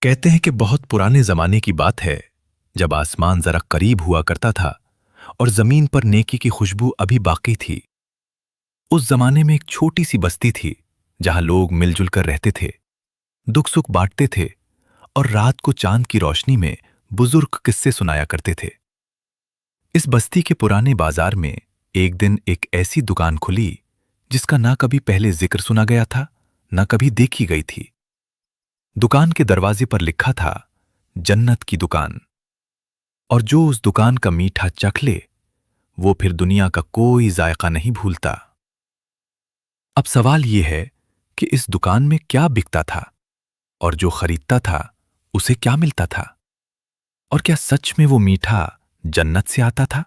कहते हैं कि बहुत पुराने जमाने की बात है, जब आसमान जरा करीब हुआ करता था और जमीन पर नेकी की खुशबू अभी बाकी थी। उस जमाने में एक छोटी सी बस्ती थी, जहां लोग मिलजुल कर रहते थे, दुख सुख बांटते थे और रात को चांद की रोशनी में बुजुर्ग किस्से सुनाया करते थे। इस बस्ती के पुराने बाजार में एक दिन एक ऐसी दुकान खुली, जिसका ना कभी पहले जिक्र सुना गया था, ना कभी देखी गई थी। दुकान के दरवाजे पर लिखा था, जन्नत की दुकान। और जो उस दुकान का मीठा चख ले, वो फिर दुनिया का कोई जायका नहीं भूलता। अब सवाल ये है कि इस दुकान में क्या बिकता था और जो खरीदता था उसे क्या मिलता था, और क्या सच में वो मीठा जन्नत से आता था?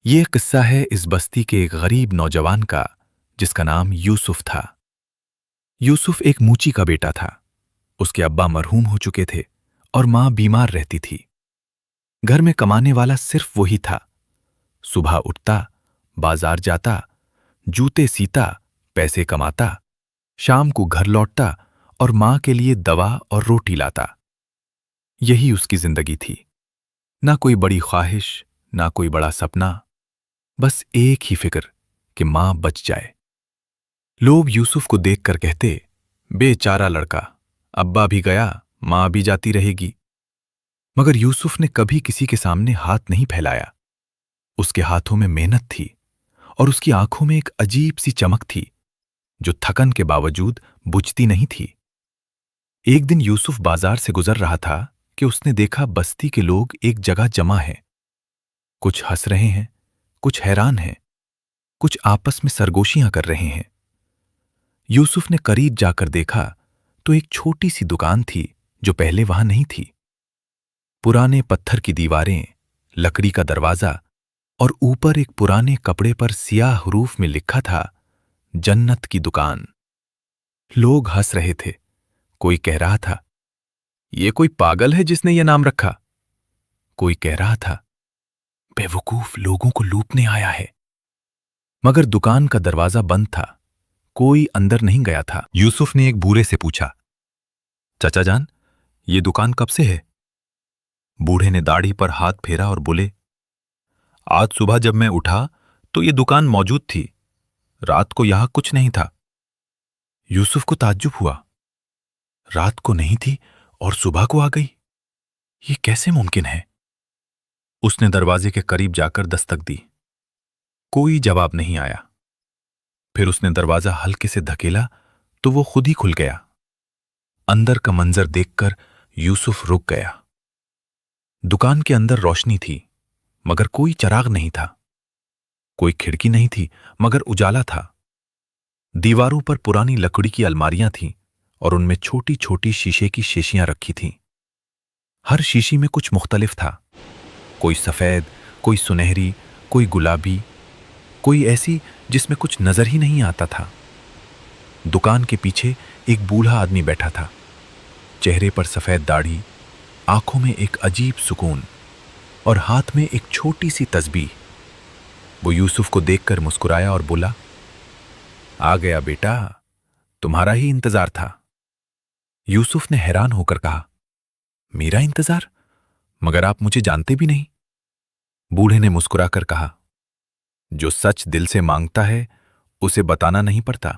ये किस्सा है इस बस्ती के एक गरीब नौजवान का, जिसका नाम यूसुफ था। यूसुफ एक मूची का बेटा था। उसके अब्बा मरहूम हो चुके थे और मां बीमार रहती थी। घर में कमाने वाला सिर्फ वही था। सुबह उठता, बाजार जाता, जूते सीता, पैसे कमाता, शाम को घर लौटता और मां के लिए दवा और रोटी लाता। यही उसकी जिंदगी थी। ना कोई बड़ी ख्वाहिश, ना कोई बड़ा सपना, बस एक ही फिक्र कि मां बच जाए। लोग यूसुफ को देखकर कहते, बेचारा लड़का, अब्बा भी गया, मां भी जाती रहेगी। मगर यूसुफ ने कभी किसी के सामने हाथ नहीं फैलाया। उसके हाथों में मेहनत थी और उसकी आंखों में एक अजीब सी चमक थी, जो थकन के बावजूद बुझती नहीं थी। एक दिन यूसुफ बाजार से गुजर रहा था कि उसने देखा बस्ती के लोग एक जगह जमा हैं। कुछ हंस रहे हैं, कुछ हैरान हैं, कुछ आपस में सरगोशियां कर रहे हैं। यूसुफ ने करीब जाकर देखा तो एक छोटी सी दुकान थी, जो पहले वहां नहीं थी। पुराने पत्थर की दीवारें, लकड़ी का दरवाजा और ऊपर एक पुराने कपड़े पर सियाह हरूफ में लिखा था, जन्नत की दुकान। लोग हंस रहे थे। कोई कह रहा था, ये कोई पागल है जिसने ये नाम रखा। कोई कह रहा था, बेवकूफ लोगों को लूटने आया है। मगर दुकान का दरवाजा बंद था। कोई अंदर नहीं गया था। यूसुफ ने एक बूढ़े से पूछा, चाचा जान, ये दुकान कब से है? बूढ़े ने दाढ़ी पर हाथ फेरा और बोले, आज सुबह जब मैं उठा तो ये दुकान मौजूद थी, रात को यहां कुछ नहीं था। यूसुफ को ताज्जुब हुआ। रात को नहीं थी और सुबह को आ गई, ये कैसे मुमकिन है? उसने दरवाजे के करीब जाकर दस्तक दी। कोई जवाब नहीं आया। फिर उसने दरवाजा हल्के से धकेला तो वो खुद ही खुल गया। अंदर का मंजर देखकर यूसुफ रुक गया। दुकान के अंदर रोशनी थी, मगर कोई चिराग नहीं था। कोई खिड़की नहीं थी, मगर उजाला था। दीवारों पर पुरानी लकड़ी की अलमारियां थीं और उनमें छोटी छोटी शीशे की शीशियां रखी थीं। हर शीशी में कुछ मुख्तलिफ था। कोई सफेद, कोई सुनहरी, कोई गुलाबी, कोई ऐसी जिसमें कुछ नजर ही नहीं आता था। दुकान के पीछे एक बूढ़ा आदमी बैठा था। चेहरे पर सफेद दाढ़ी, आंखों में एक अजीब सुकून और हाथ में एक छोटी सी तस्बीह। वो यूसुफ को देखकर मुस्कुराया और बोला, आ गया बेटा, तुम्हारा ही इंतजार था। यूसुफ ने हैरान होकर कहा, मेरा इंतजार? मगर आप मुझे जानते भी नहीं। बूढ़े ने मुस्कुराकर कहा, जो सच दिल से मांगता है उसे बताना नहीं पड़ता।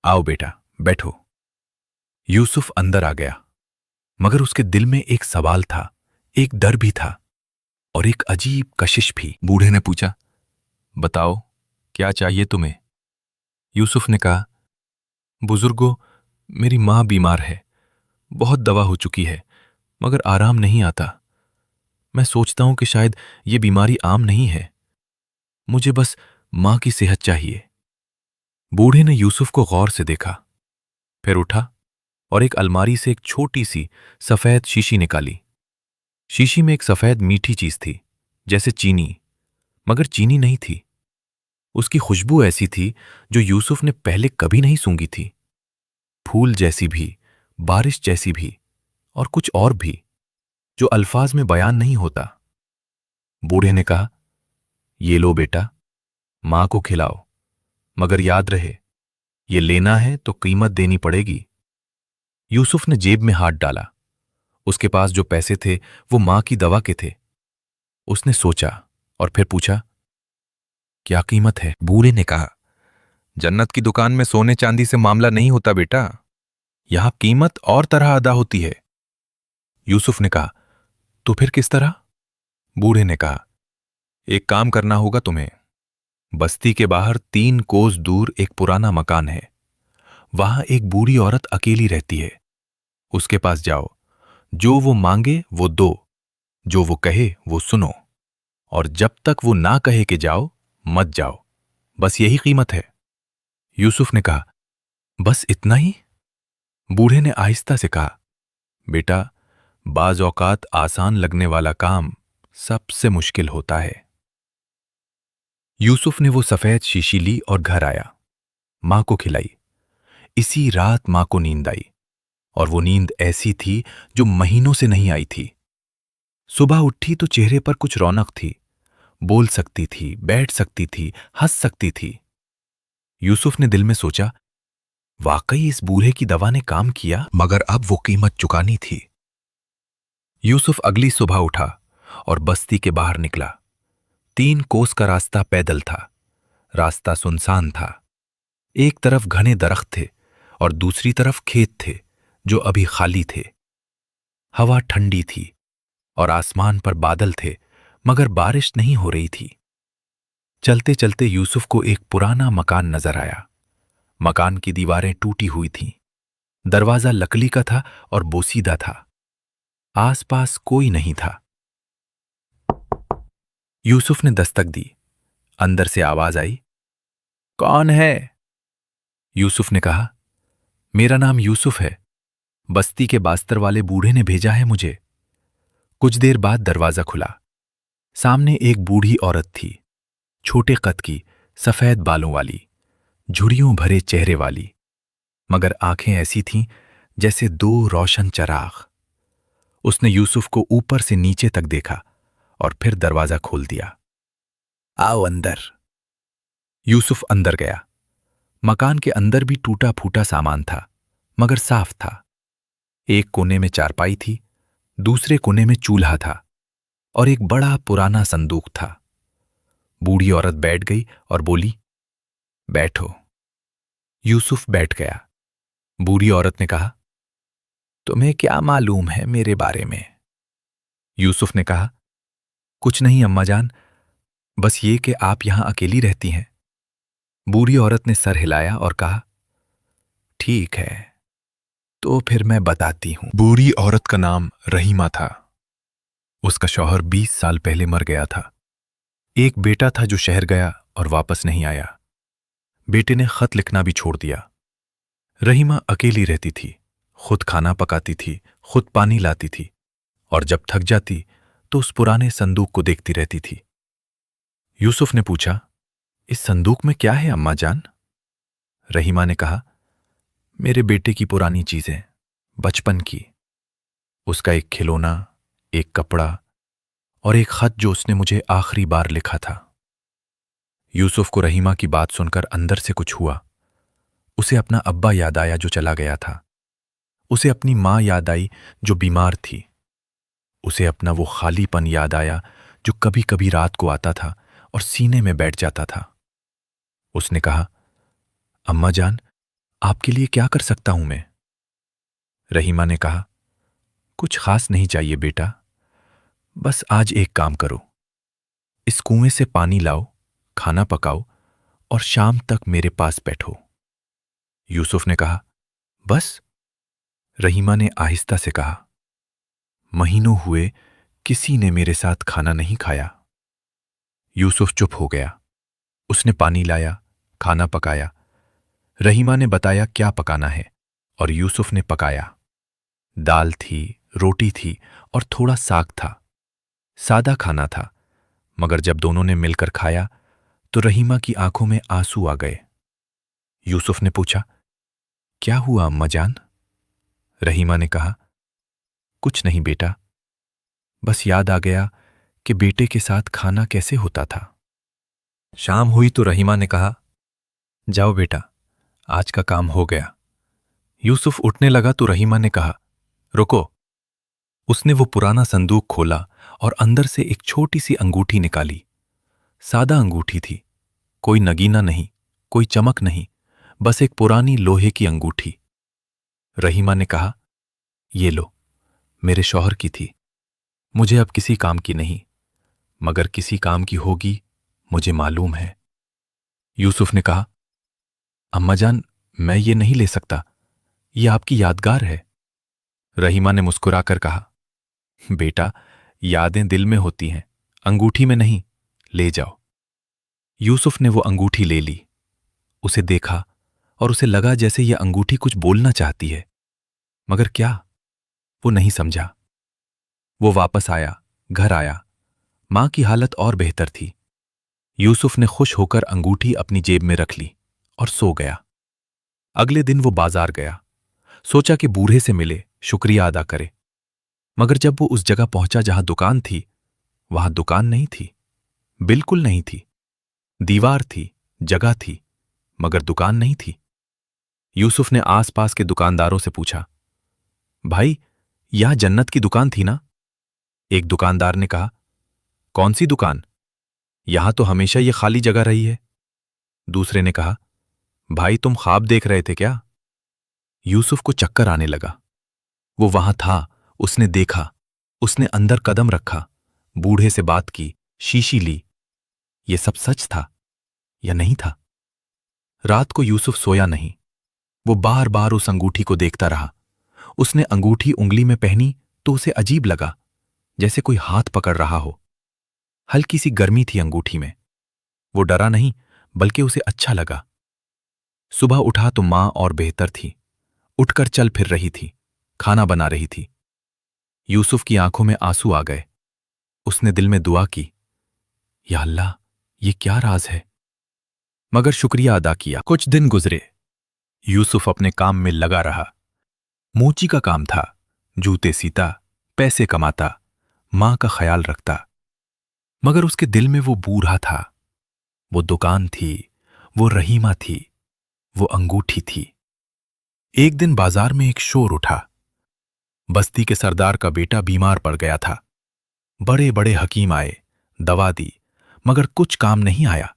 आओ बेटा, बैठो। यूसुफ अंदर आ गया, मगर उसके दिल में एक सवाल था, एक डर भी था और एक अजीब कशिश भी। बूढ़े ने पूछा, बताओ क्या चाहिए तुम्हें? यूसुफ ने कहा, बुजुर्गो, मेरी मां बीमार है, बहुत दवा हो चुकी है, मगर आराम नहीं आता। मैं सोचता हूं कि शायद ये बीमारी आम नहीं है। मुझे बस मां की सेहत चाहिए। बूढ़े ने यूसुफ को गौर से देखा, फिर उठा और एक अलमारी से एक छोटी सी सफेद शीशी निकाली। शीशी में एक सफेद मीठी चीज थी, जैसे चीनी, मगर चीनी नहीं थी। उसकी खुशबू ऐसी थी जो यूसुफ ने पहले कभी नहीं सूंघी थी। फूल जैसी भी, बारिश जैसी भी, और कुछ और भी जो अल्फाज में बयान नहीं होता। बूढ़े ने कहा, ये लो बेटा, मां को खिलाओ, मगर याद रहे, ये लेना है तो कीमत देनी पड़ेगी। यूसुफ ने जेब में हाथ डाला। उसके पास जो पैसे थे वो मां की दवा के थे। उसने सोचा और फिर पूछा, क्या कीमत है? बूढ़े ने कहा, जन्नत की दुकान में सोने चांदी से मामला नहीं होता बेटा, यहां कीमत और तरह अदा होती है। यूसुफ ने कहा, तो फिर किस तरह? बूढ़े ने कहा, एक काम करना होगा तुम्हें। बस्ती के बाहर 3 कोस दूर एक पुराना मकान है। वहां एक बूढ़ी औरत अकेली रहती है। उसके पास जाओ, जो वो मांगे वो दो, जो वो कहे वो सुनो, और जब तक वो ना कहे कि जाओ मत जाओ। बस यही कीमत है। यूसुफ ने कहा, बस इतना ही? बूढ़े ने आहिस्ता से कहा, बेटा, बाज औकात आसान लगने वाला काम सबसे मुश्किल होता है। यूसुफ ने वो सफेद शीशी ली और घर आया। मां को खिलाई। इसी रात मां को नींद आई, और वो नींद ऐसी थी जो महीनों से नहीं आई थी। सुबह उठी तो चेहरे पर कुछ रौनक थी। बोल सकती थी, बैठ सकती थी, हंस सकती थी। यूसुफ ने दिल में सोचा, वाकई इस बूढ़े की दवा ने काम किया, मगर अब वो कीमत चुकानी थी। यूसुफ अगली सुबह उठा और बस्ती के बाहर निकला। 3 कोस का रास्ता पैदल था। रास्ता सुनसान था। एक तरफ घने दरख्त थे और दूसरी तरफ खेत थे जो अभी खाली थे। हवा ठंडी थी और आसमान पर बादल थे, मगर बारिश नहीं हो रही थी। चलते चलते यूसुफ को एक पुराना मकान नजर आया। मकान की दीवारें टूटी हुई थीं। दरवाजा लकड़ी का था और बोसीदा था। आसपास कोई नहीं था। यूसुफ ने दस्तक दी। अंदर से आवाज आई, कौन है? यूसुफ ने कहा, मेरा नाम यूसुफ है। बस्ती के बास्तर वाले बूढ़े ने भेजा है मुझे। कुछ देर बाद दरवाजा खुला। सामने एक बूढ़ी औरत थी, छोटे कद की, सफेद बालों वाली, झुर्रियों भरे चेहरे वाली, मगर आंखें ऐसी थीं जैसे 2 रोशन चराग। उसने यूसुफ को ऊपर से नीचे तक देखा और फिर दरवाजा खोल दिया। आओ अंदर। यूसुफ अंदर गया। मकान के अंदर भी टूटा फूटा सामान था, मगर साफ था। एक कोने में चारपाई थी, दूसरे कोने में चूल्हा था और एक बड़ा पुराना संदूक था। बूढ़ी औरत बैठ गई और बोली, बैठो। यूसुफ बैठ गया। बूढ़ी औरत ने कहा, तुम्हें क्या मालूम है मेरे बारे में? यूसुफ ने कहा, कुछ नहीं अम्मा जान, बस ये कि आप यहां अकेली रहती हैं। बूढ़ी औरत ने सर हिलाया और कहा, ठीक है, तो फिर मैं बताती हूं। बूढ़ी औरत का नाम रहीमा था। उसका शौहर 20 साल पहले मर गया था। एक बेटा था जो शहर गया और वापस नहीं आया। बेटे ने खत लिखना भी छोड़ दिया। रहीमा अकेली रहती थी, खुद खाना पकाती थी, खुद पानी लाती थी, और जब थक जाती तो उस पुराने संदूक को देखती रहती थी। यूसुफ ने पूछा, इस संदूक में क्या है अम्मा जान? रहीमा ने कहा, मेरे बेटे की पुरानी चीजें, बचपन की। उसका एक खिलौना, एक कपड़ा और एक खत जो उसने मुझे आखिरी बार लिखा था। यूसुफ को रहीमा की बात सुनकर अंदर से कुछ हुआ। उसे अपना अब्बा याद आया जो चला गया था। उसे अपनी मां याद आई जो बीमार थी। उसे अपना वो खालीपन याद आया जो कभी कभी रात को आता था और सीने में बैठ जाता था। उसने कहा, अम्मा जान, आपके लिए क्या कर सकता हूं मैं? रहीमा ने कहा, कुछ खास नहीं चाहिए बेटा, बस आज एक काम करो। इस कुएं से पानी लाओ, खाना पकाओ और शाम तक मेरे पास बैठो। यूसुफ ने कहा, बस? रहीमा ने आहिस्ता से कहा, महीनों हुए किसी ने मेरे साथ खाना नहीं खाया। यूसुफ चुप हो गया। उसने पानी लाया, खाना पकाया। रहीमा ने बताया क्या पकाना है और यूसुफ ने पकाया। दाल थी, रोटी थी और थोड़ा साग था। सादा खाना था, मगर जब दोनों ने मिलकर खाया तो रहीमा की आंखों में आंसू आ गए। यूसुफ ने पूछा, क्या हुआ अम्मा जान? रहीमा ने कहा, कुछ नहीं बेटा, बस याद आ गया कि बेटे के साथ खाना कैसे होता था। शाम हुई तो रहीमा ने कहा, जाओ बेटा, आज का काम हो गया। यूसुफ उठने लगा तो रहीमा ने कहा, रुको। उसने वो पुराना संदूक खोला और अंदर से एक छोटी सी अंगूठी निकाली। सादा अंगूठी थी, कोई नगीना नहीं, कोई चमक नहीं, बस एक पुरानी लोहे की अंगूठी। रहीमा ने कहा, ये लो, मेरे शौहर की थी, मुझे अब किसी काम की नहीं, मगर किसी काम की होगी, मुझे मालूम है। यूसुफ ने कहा, अम्मा जान, मैं ये नहीं ले सकता, ये आपकी यादगार है। रहीमा ने मुस्कुराकर कहा, बेटा, यादें दिल में होती हैं, अंगूठी में नहीं, ले जाओ। यूसुफ ने वो अंगूठी ले ली, उसे देखा और उसे लगा जैसे ये अंगूठी कुछ बोलना चाहती है, मगर क्या, वो नहीं समझा। वो वापस आया, घर आया। मां की हालत और बेहतर थी। यूसुफ ने खुश होकर अंगूठी अपनी जेब में रख ली और सो गया। अगले दिन वो बाजार गया, सोचा कि बूढ़े से मिले, शुक्रिया अदा करे। मगर जब वो उस जगह पहुंचा जहां दुकान थी, वहां दुकान नहीं थी, बिल्कुल नहीं थी। दीवार थी, जगह थी, मगर दुकान नहीं थी। यूसुफ ने आसपास के दुकानदारों से पूछा, भाई, यह जन्नत की दुकान थी ना? एक दुकानदार ने कहा, कौन सी दुकान? यहां तो हमेशा ये खाली जगह रही है। दूसरे ने कहा, भाई, तुम ख्वाब देख रहे थे क्या? यूसुफ को चक्कर आने लगा। वो वहां था, उसने देखा, उसने अंदर कदम रखा, बूढ़े से बात की, शीशी ली। ये सब सच था या नहीं था? रात को यूसुफ सोया नहीं। वो बार बार उस अंगूठी को देखता रहा। उसने अंगूठी उंगली में पहनी तो उसे अजीब लगा, जैसे कोई हाथ पकड़ रहा हो। हल्की सी गर्मी थी अंगूठी में। वो डरा नहीं, बल्कि उसे अच्छा लगा। सुबह उठा तो मां और बेहतर थी, उठकर चल फिर रही थी, खाना बना रही थी। यूसुफ की आंखों में आंसू आ गए। उसने दिल में दुआ की, या अल्लाह, ये क्या राज है? मगर शुक्रिया अदा किया। कुछ दिन गुजरे। यूसुफ अपने काम में लगा रहा। मोची का काम था, जूते सीता, पैसे कमाता, मां का ख्याल रखता। मगर उसके दिल में वो बूढ़ा था, वो दुकान थी, वो रहीमा थी, वो अंगूठी थी। एक दिन बाजार में एक शोर उठा। बस्ती के सरदार का बेटा बीमार पड़ गया था। बड़े बड़े हकीम आए, दवा दी, मगर कुछ काम नहीं आया।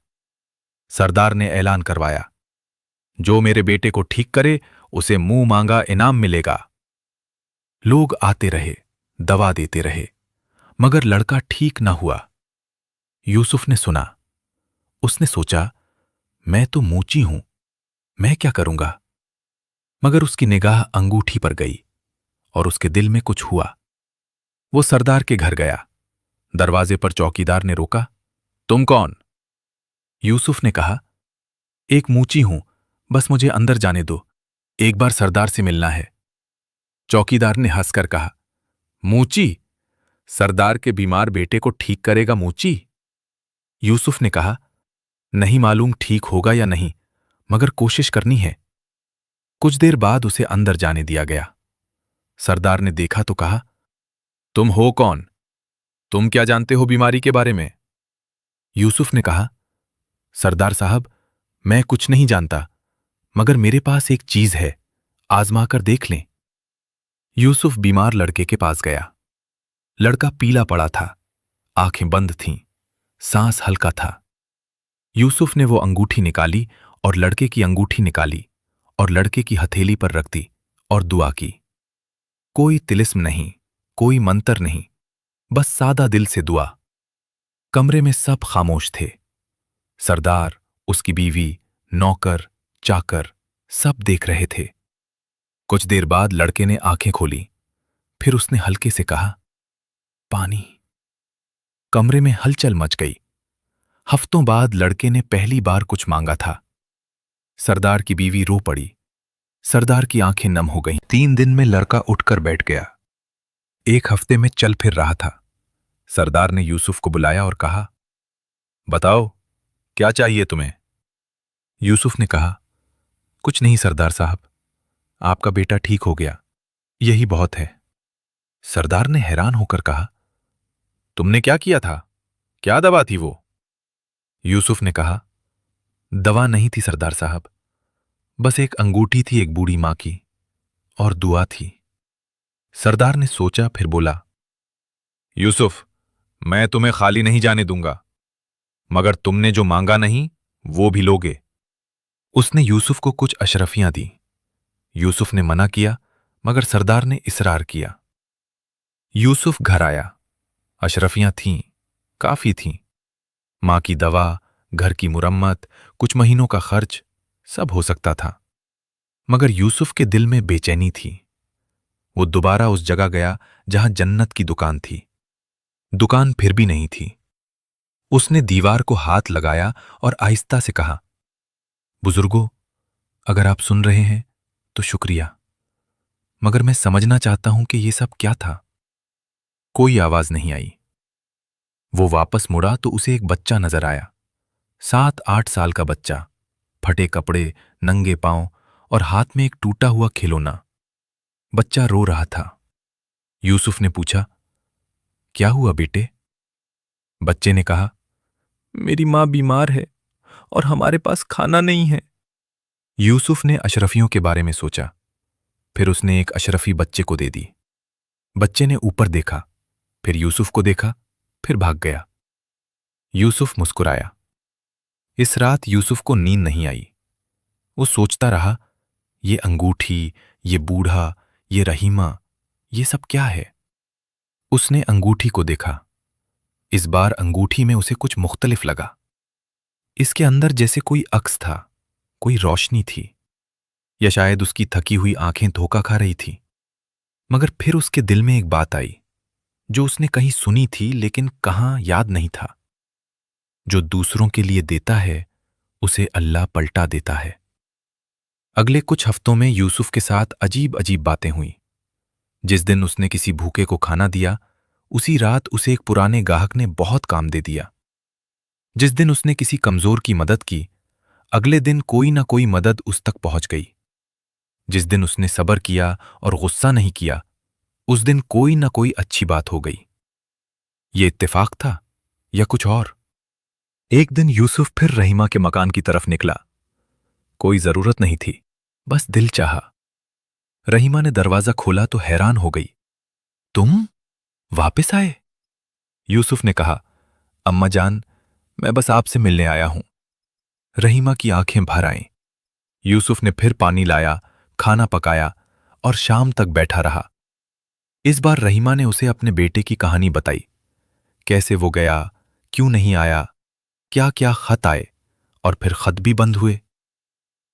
सरदार ने ऐलान करवाया, जो मेरे बेटे को ठीक करे, उसे मुंह मांगा इनाम मिलेगा। लोग आते रहे, दवा देते रहे, मगर लड़का ठीक न हुआ। यूसुफ ने सुना। उसने सोचा, मैं तो मूची हूं, मैं क्या करूंगा? मगर उसकी निगाह अंगूठी पर गई और उसके दिल में कुछ हुआ। वो सरदार के घर गया। दरवाजे पर चौकीदार ने रोका, तुम कौन? यूसुफ ने कहा, एक मूची हूं, बस मुझे अंदर जाने दो, एक बार सरदार से मिलना है। चौकीदार ने हंसकर कहा, मूची? सरदार के बीमार बेटे को ठीक करेगा मूची? यूसुफ ने कहा, नहीं मालूम ठीक होगा या नहीं, मगर कोशिश करनी है। कुछ देर बाद उसे अंदर जाने दिया गया। सरदार ने देखा तो कहा, तुम हो कौन? तुम क्या जानते हो बीमारी के बारे में? यूसुफ ने कहा, सरदार साहब, मैं कुछ नहीं जानता, मगर मेरे पास एक चीज है, आजमा कर देख लें। यूसुफ बीमार लड़के के पास गया। लड़का पीला पड़ा था, आंखें बंद थीं, सांस हल्का था। यूसुफ ने वो अंगूठी निकाली और लड़के की अंगूठी निकाली और लड़के की हथेली पर रख दी और दुआ की। कोई तिलिस्म नहीं, कोई मंतर नहीं, बस सादा दिल से दुआ। कमरे में सब खामोश थे। सरदार, उसकी बीवी, नौकर, चाकर, सब देख रहे थे। कुछ देर बाद लड़के ने आंखें खोली। फिर उसने हल्के से कहा, पानी। कमरे में हलचल मच गई। हफ्तों बाद लड़के ने पहली बार कुछ मांगा था। सरदार की बीवी रो पड़ी। सरदार की आंखें नम हो गईं। 3 दिन में लड़का उठकर बैठ गया। 1 हफ्ते में चल फिर रहा था। सरदार ने यूसुफ को बुलाया और कहा, बताओ, क्या चाहिए तुम्हें? यूसुफ ने कहा, कुछ नहीं सरदार साहब, आपका बेटा ठीक हो गया, यही बहुत है। सरदार ने हैरान होकर कहा, तुमने क्या किया था? क्या दवा थी वो? यूसुफ ने कहा, दवा नहीं थी सरदार साहब, बस एक अंगूठी थी एक बूढ़ी मां की, और दुआ थी। सरदार ने सोचा, फिर बोला, यूसुफ, मैं तुम्हें खाली नहीं जाने दूंगा, मगर तुमने जो मांगा नहीं वो भी लोगे। उसने यूसुफ को कुछ अशरफियां दी। यूसुफ ने मना किया, मगर सरदार ने इसरार किया। यूसुफ घर आया। अशरफियां थीं, काफी थीं। मां की दवा, घर की मुरम्मत, कुछ महीनों का खर्च, सब हो सकता था। मगर यूसुफ के दिल में बेचैनी थी। वो दोबारा उस जगह गया जहां जन्नत की दुकान थी। दुकान फिर भी नहीं थी। उसने दीवार को हाथ लगाया और आहिस्ता से कहा, बुजुर्गों, अगर आप सुन रहे हैं तो शुक्रिया, मगर मैं समझना चाहता हूं कि ये सब क्या था। कोई आवाज नहीं आई। वो वापस मुड़ा तो उसे एक बच्चा नजर आया। 7-8 साल का बच्चा, फटे कपड़े, नंगे पांव और हाथ में एक टूटा हुआ खिलौना। बच्चा रो रहा था। यूसुफ ने पूछा, क्या हुआ बेटे? बच्चे ने कहा, मेरी मां बीमार है और हमारे पास खाना नहीं है। यूसुफ ने अशरफियों के बारे में सोचा। फिर उसने एक अशरफी बच्चे को दे दी। बच्चे ने ऊपर देखा, फिर यूसुफ को देखा, फिर भाग गया। यूसुफ मुस्कुराया। इस रात यूसुफ को नींद नहीं आई। वो सोचता रहा, ये अंगूठी, ये बूढ़ा, ये रहीमा, ये सब क्या है? उसने अंगूठी को देखा। इस बार अंगूठी में उसे कुछ मुख्तलिफ लगा। इसके अंदर जैसे कोई अक्स था, कोई रोशनी थी, या शायद उसकी थकी हुई आंखें धोखा खा रही थी। मगर फिर उसके दिल में एक बात आई, जो उसने कहीं सुनी थी लेकिन कहाँ याद नहीं था। जो दूसरों के लिए देता है, उसे अल्लाह पलटा देता है। अगले कुछ हफ्तों में यूसुफ के साथ अजीब अजीब बातें हुईं। जिस दिन उसने किसी भूखे को खाना दिया, उसी रात उसे एक पुराने गाहक ने बहुत काम दे दिया। जिस दिन उसने किसी कमजोर की मदद की, अगले दिन कोई ना कोई मदद उस तक पहुंच गई। जिस दिन उसने सब्र किया और गुस्सा नहीं किया, उस दिन कोई ना कोई अच्छी बात हो गई। ये इत्तेफाक था या कुछ और? एक दिन यूसुफ फिर रहीमा के मकान की तरफ निकला। कोई जरूरत नहीं थी, बस दिल चाहा। रहीमा ने दरवाजा खोला तो हैरान हो गई। तुम वापस आए? यूसुफ ने कहा, अम्मा जान, मैं बस आपसे मिलने आया हूं। रहीमा की आंखें भर आईं। यूसुफ ने फिर पानी लाया, खाना पकाया और शाम तक बैठा रहा। इस बार रहीमा ने उसे अपने बेटे की कहानी बताई। कैसे वो गया, क्यों नहीं आया, क्या क्या खत आए और फिर खत भी बंद हुए।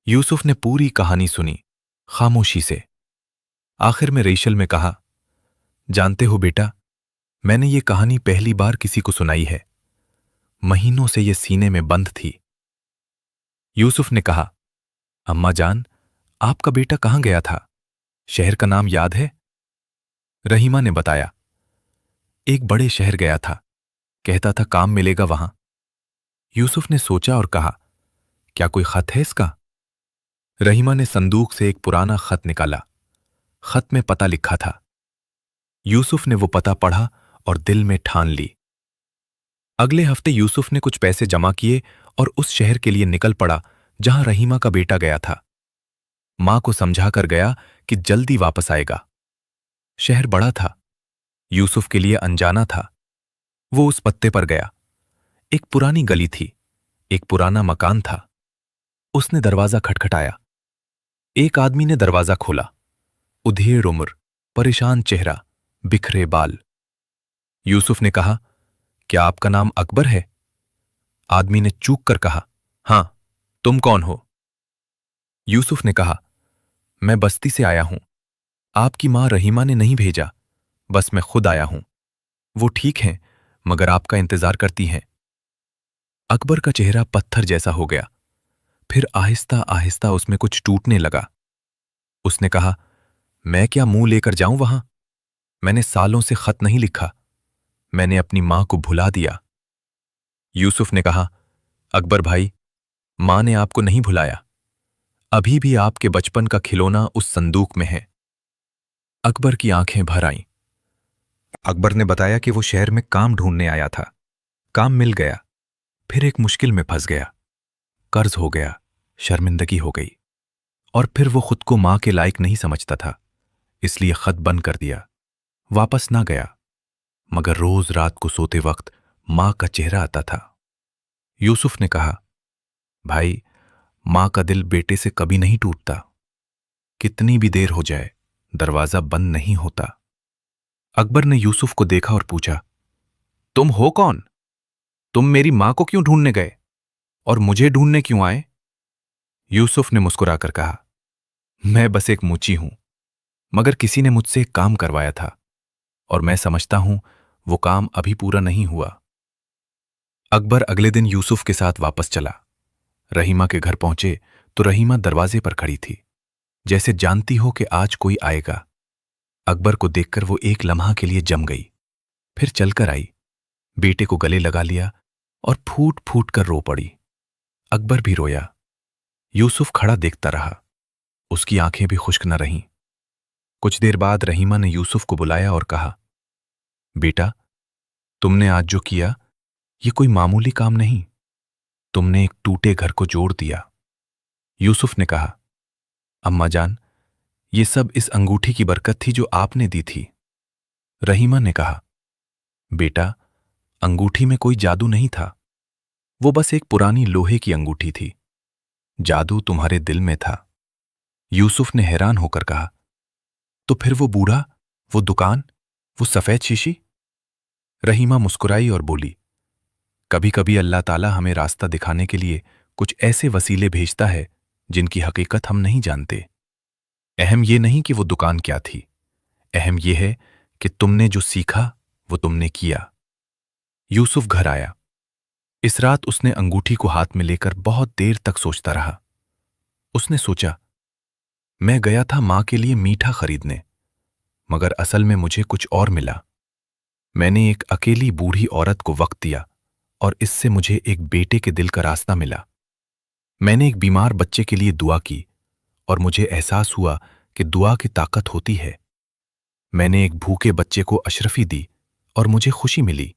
यूसुफ ने पूरी कहानी सुनी, खामोशी से। आखिर में रेशल में कहा, जानते हो बेटा, मैंने ये कहानी पहली बार किसी को सुनाई है। महीनों से ये सीने में बंद थी। यूसुफ ने कहा, अम्मा जान, आपका बेटा कहाँ गया था? शहर का नाम याद है? रहीमा ने बताया, एक बड़े शहर गया था, कहता था काम मिलेगा वहां। यूसुफ ने सोचा और कहा, क्या कोई खत है इसका? रहीमा ने संदूक से एक पुराना खत निकाला। खत में पता लिखा था। यूसुफ ने वो पता पढ़ा और दिल में ठान ली। अगले हफ्ते यूसुफ ने कुछ पैसे जमा किए और उस शहर के लिए निकल पड़ा जहां रहीमा का बेटा गया था। मां को समझा कर गया कि जल्दी वापस आएगा। शहर बड़ा था, यूसुफ के लिए अनजाना था। वो उस पत्ते पर गया। एक पुरानी गली थी, एक पुराना मकान था। उसने दरवाजा खटखटाया। एक आदमी ने दरवाजा खोला। उधेड़ उम्र, परेशान चेहरा, बिखरे बाल। यूसुफ ने कहा, क्या आपका नाम अकबर है? आदमी ने चूक कर कहा, हां, तुम कौन हो? यूसुफ ने कहा, मैं बस्ती से आया हूं। आपकी मां रहीमा ने नहीं भेजा, बस मैं खुद आया हूं। वो ठीक हैं, मगर आपका इंतजार करती हैं। अकबर का चेहरा पत्थर जैसा हो गया। फिर आहिस्ता आहिस्ता उसमें कुछ टूटने लगा। उसने कहा, मैं क्या मुंह लेकर जाऊं वहां? मैंने सालों से खत नहीं लिखा। मैंने अपनी मां को भुला दिया। यूसुफ ने कहा, अकबर भाई, मां ने आपको नहीं भुलाया। अभी भी आपके बचपन का खिलौना उस संदूक में है। अकबर की आंखें भर आईं। अकबर ने बताया कि वो शहर में काम ढूंढने आया था। काम मिल गया, फिर एक मुश्किल में फंस गया। कर्ज हो गया, शर्मिंदगी हो गई, और फिर वो खुद को मां के लायक नहीं समझता था। اس لیے خط بند کر دیا، واپس نہ گیا، مگر روز رات کو سوتے وقت ماں کا چہرہ آتا تھا۔ یوسف نے کہا، بھائی، ماں کا دل بیٹے سے کبھی نہیں ٹوٹتا، کتنی بھی دیر ہو جائے دروازہ بند نہیں ہوتا۔ اکبر نے یوسف کو دیکھا اور پوچھا، تم ہو کون؟ تم میری ماں کو کیوں ڈھونڈنے گئے اور مجھے ڈھونڈنے کیوں آئے؟ یوسف نے مسکرا کر کہا، میں بس ایک موچی ہوں، مگر کسی نے مجھ سے ایک کام کروایا تھا اور میں سمجھتا ہوں وہ کام ابھی پورا نہیں ہوا۔ اکبر اگلے دن یوسف کے ساتھ واپس چلا۔ رحیمہ کے گھر پہنچے تو رحیمہ دروازے پر کھڑی تھی، جیسے جانتی ہو کہ آج کوئی آئے گا۔ اکبر کو دیکھ کر وہ ایک لمحہ کے لیے جم گئی، پھر چل کر آئی، بیٹے کو گلے لگا لیا اور پھوٹ پھوٹ کر رو پڑی۔ اکبر بھی رویا۔ یوسف کھڑا دیکھتا رہا، اس کی آنکھیں بھی خشک نہ رہیں۔ کچھ دیر بعد رحیمہ نے یوسف کو بلایا اور کہا، بیٹا، تم نے آج جو کیا یہ کوئی معمولی کام نہیں، تم نے ایک ٹوٹے گھر کو جوڑ دیا۔ یوسف نے کہا، اماں جان، یہ سب اس انگوٹھی کی برکت تھی جو آپ نے دی تھی۔ رحیمہ نے کہا، بیٹا، انگوٹھی میں کوئی جادو نہیں تھا، وہ بس ایک پرانی لوہے کی انگوٹھی تھی، جادو تمہارے دل میں تھا۔ یوسف نے حیران ہو کر کہا، تو پھر وہ بوڑھا، وہ دکان، وہ سفید شیشی؟ رحیمہ مسکرائی اور بولی، کبھی کبھی اللہ تعالیٰ ہمیں راستہ دکھانے کے لیے کچھ ایسے وسیلے بھیجتا ہے جن کی حقیقت ہم نہیں جانتے۔ اہم یہ نہیں کہ وہ دکان کیا تھی، اہم یہ ہے کہ تم نے جو سیکھا وہ تم نے کیا۔ یوسف گھر آیا۔ اس رات اس نے انگوٹھی کو ہاتھ میں لے کر بہت دیر تک سوچتا رہا۔ اس نے سوچا، میں گیا تھا ماں کے لیے میٹھا خریدنے، مگر اصل میں مجھے کچھ اور ملا۔ میں نے ایک اکیلی بوڑھی عورت کو وقت دیا اور اس سے مجھے ایک بیٹے کے دل کا راستہ ملا۔ میں نے ایک بیمار بچے کے لیے دعا کی اور مجھے احساس ہوا کہ دعا کی طاقت ہوتی ہے۔ میں نے ایک بھوکے بچے کو اشرفی دی اور مجھے خوشی ملی۔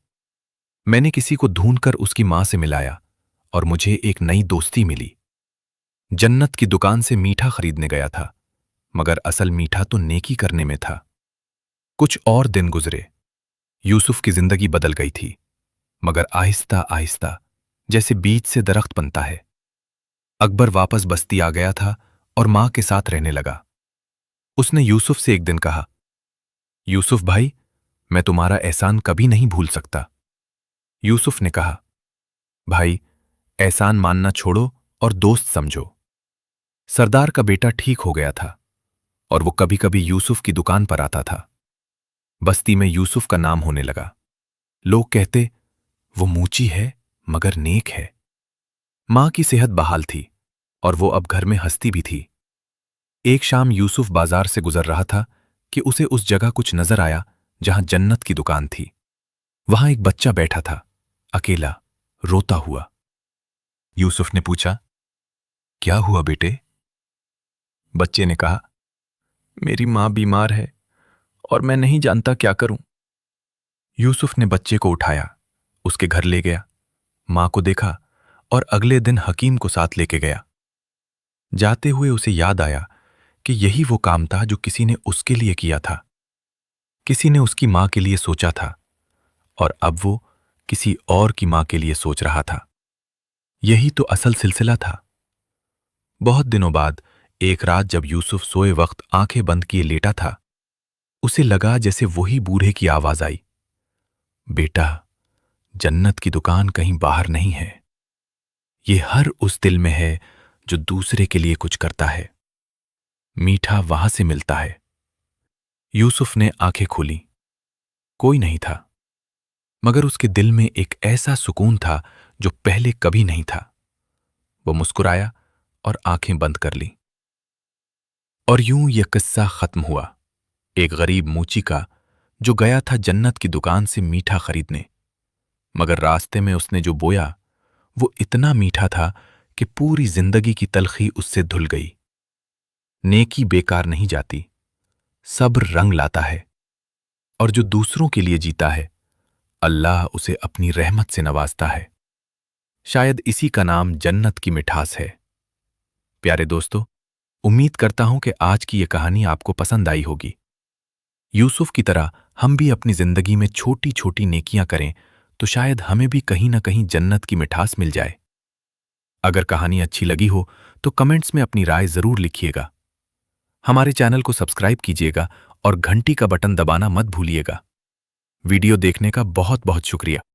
میں نے کسی کو ڈھونڈ کر اس کی ماں سے ملایا اور مجھے ایک نئی دوستی ملی۔ جنت کی دکان سے میٹھا خریدنے گیا تھا، مگر اصل میٹھا تو نیکی کرنے میں تھا۔ کچھ اور دن گزرے۔ یوسف کی زندگی بدل گئی تھی، مگر آہستہ آہستہ، جیسے بیج سے درخت بنتا ہے۔ اکبر واپس بستی آ گیا تھا اور ماں کے ساتھ رہنے لگا۔ اس نے یوسف سے ایک دن کہا، یوسف بھائی، میں تمہارا احسان کبھی نہیں بھول سکتا۔ یوسف نے کہا، بھائی، احسان ماننا چھوڑو اور دوست سمجھو۔ سردار کا بیٹا ٹھیک ہو گیا تھا اور وہ کبھی کبھی یوسف کی دکان پر آتا تھا۔ بستی میں یوسف کا نام ہونے لگا۔ لوگ کہتے، وہ موچی ہے مگر نیک ہے۔ ماں کی صحت بحال تھی اور وہ اب گھر میں ہنستی بھی تھی۔ ایک شام یوسف بازار سے گزر رہا تھا کہ اسے اس جگہ کچھ نظر آیا جہاں جنت کی دکان تھی۔ وہاں ایک بچہ بیٹھا تھا، اکیلا، روتا ہوا۔ یوسف نے پوچھا، کیا ہوا بیٹے؟ بچے نے کہا، میری ماں بیمار ہے اور میں نہیں جانتا کیا کروں۔ یوسف نے بچے کو اٹھایا، اس کے گھر لے گیا، ماں کو دیکھا اور اگلے دن حکیم کو ساتھ لے کے گیا۔ جاتے ہوئے اسے یاد آیا کہ یہی وہ کام تھا جو کسی نے اس کے لیے کیا تھا، کسی نے اس کی ماں کے لیے سوچا تھا اور اب وہ کسی اور کی ماں کے لیے سوچ رہا تھا۔ یہی تو اصل سلسلہ تھا۔ بہت دنوں بعد ایک رات جب یوسف سوئے وقت آنکھیں بند کیے لیٹا تھا، اسے لگا جیسے وہی بوڑھے کی آواز آئی، بیٹا، جنت کی دکان کہیں باہر نہیں ہے، یہ ہر اس دل میں ہے جو دوسرے کے لیے کچھ کرتا ہے، میٹھا وہاں سے ملتا ہے۔ یوسف نے آنکھیں کھولی، کوئی نہیں تھا، مگر اس کے دل میں ایک ایسا سکون تھا جو پہلے کبھی نہیں تھا۔ وہ مسکرایا اور آنکھیں بند کر لی۔ اور یوں یہ قصہ ختم ہوا، ایک غریب موچی کا جو گیا تھا جنت کی دکان سے میٹھا خریدنے، مگر راستے میں اس نے جو بویا وہ اتنا میٹھا تھا کہ پوری زندگی کی تلخی اس سے دھل گئی۔ نیکی بیکار نہیں جاتی، صبر رنگ لاتا ہے، اور جو دوسروں کے لیے جیتا ہے اللہ اسے اپنی رحمت سے نوازتا ہے۔ شاید اسی کا نام جنت کی مٹھاس ہے۔ پیارے دوستو، امید کرتا ہوں کہ آج کی یہ کہانی آپ کو پسند آئی ہوگی۔ यूसुफ की तरह हम भी अपनी जिंदगी में छोटी छोटी नेकियां करें तो शायद हमें भी कहीं ना कहीं जन्नत की मिठास मिल जाए। अगर कहानी अच्छी लगी हो तो कमेंट्स में अपनी राय जरूर लिखिएगा। हमारे चैनल को सब्सक्राइब कीजिएगा और घंटी का बटन दबाना मत भूलिएगा। वीडियो देखने का बहुत बहुत शुक्रिया।